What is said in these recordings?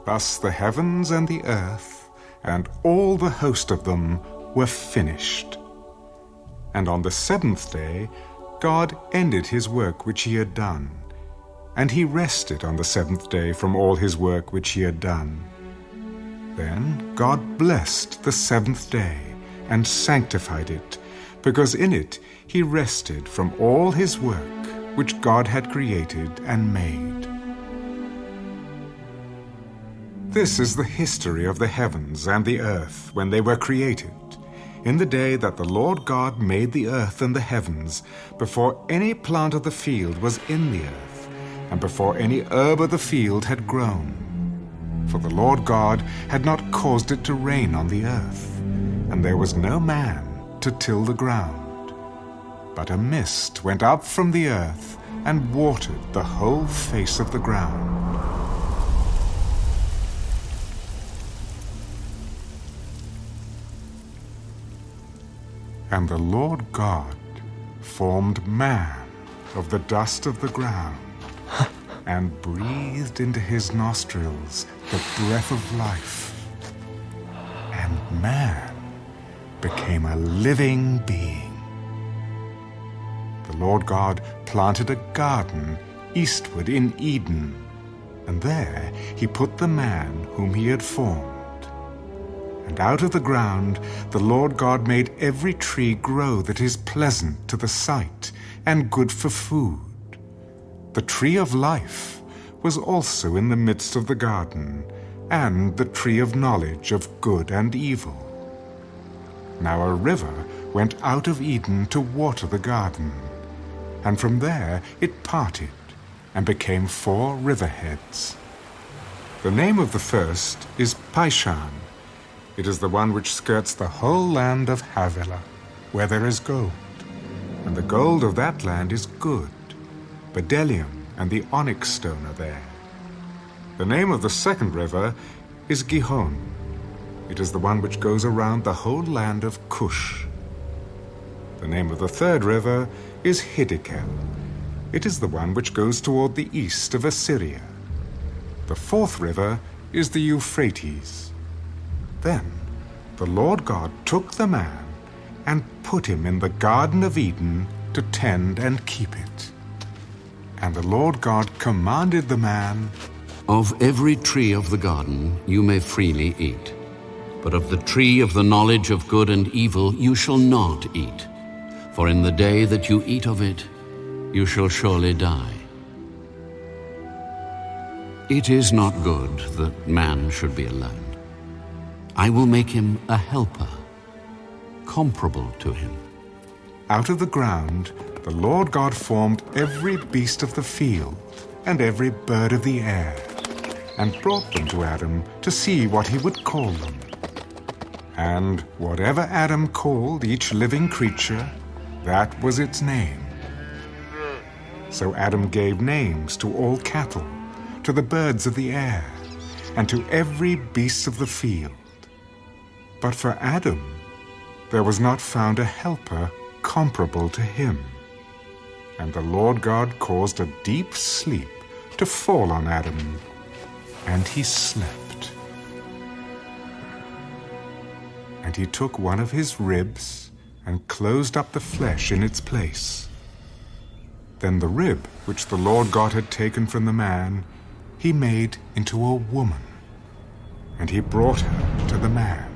Thus the heavens and the earth, and all the host of them, were finished. And on the seventh day God ended his work which he had done, and he rested on the seventh day from all his work which he had done. Then God blessed the seventh day, and sanctified it, because in it he rested from all his work which God had created and made. This is the history of the heavens and the earth when they were created, in the day that the Lord God made the earth and the heavens, before any plant of the field was in the earth, and before any herb of the field had grown. For the Lord God had not caused it to rain on the earth, and there was no man to till the ground. But a mist went up from the earth and watered the whole face of the ground. And the Lord God formed man of the dust of the ground, and breathed into his nostrils the breath of life. And man became a living being. The Lord God planted a garden eastward in Eden, and there he put the man whom he had formed. And out of the ground the Lord God made every tree grow that is pleasant to the sight and good for food. The tree of life was also in the midst of the garden, and the tree of knowledge of good and evil. Now a river went out of Eden to water the garden, and from there it parted and became 4 riverheads. The name of the first is Pishon. It is the one which skirts the whole land of Havilah, where there is gold. And the gold of that land is good. Bdellium and the onyx stone are there. The name of the second river is Gihon. It is the one which goes around the whole land of Cush. The name of the third river is Hiddekel. It is the one which goes toward the east of Assyria. The fourth river is the Euphrates. Then the Lord God took the man and put him in the Garden of Eden to tend and keep it. And the Lord God commanded the man, "Of every tree of the garden you may freely eat, but of the tree of the knowledge of good and evil you shall not eat, for in the day that you eat of it you shall surely die. It is not good that man should be alone. I will make him a helper, comparable to him." Out of the ground the Lord God formed every beast of the field and every bird of the air, and brought them to Adam to see what he would call them. And whatever Adam called each living creature, that was its name. So Adam gave names to all cattle, to the birds of the air, and to every beast of the field. But for Adam there was not found a helper comparable to him. And the Lord God caused a deep sleep to fall on Adam, and he slept. And he took one of his ribs and closed up the flesh in its place. Then the rib which the Lord God had taken from the man he made into a woman, and he brought her to the man.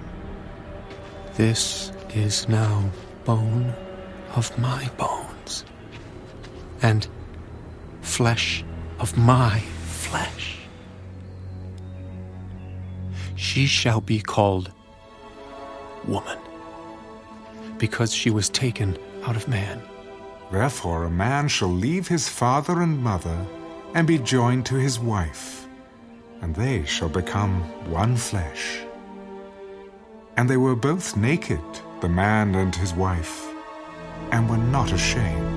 "This is now bone of my bones, and flesh of my flesh. She shall be called woman, because she was taken out of man. Therefore a man shall leave his father and mother, and be joined to his wife, and they shall become one flesh. And they were both naked, the man and his wife, and were not ashamed.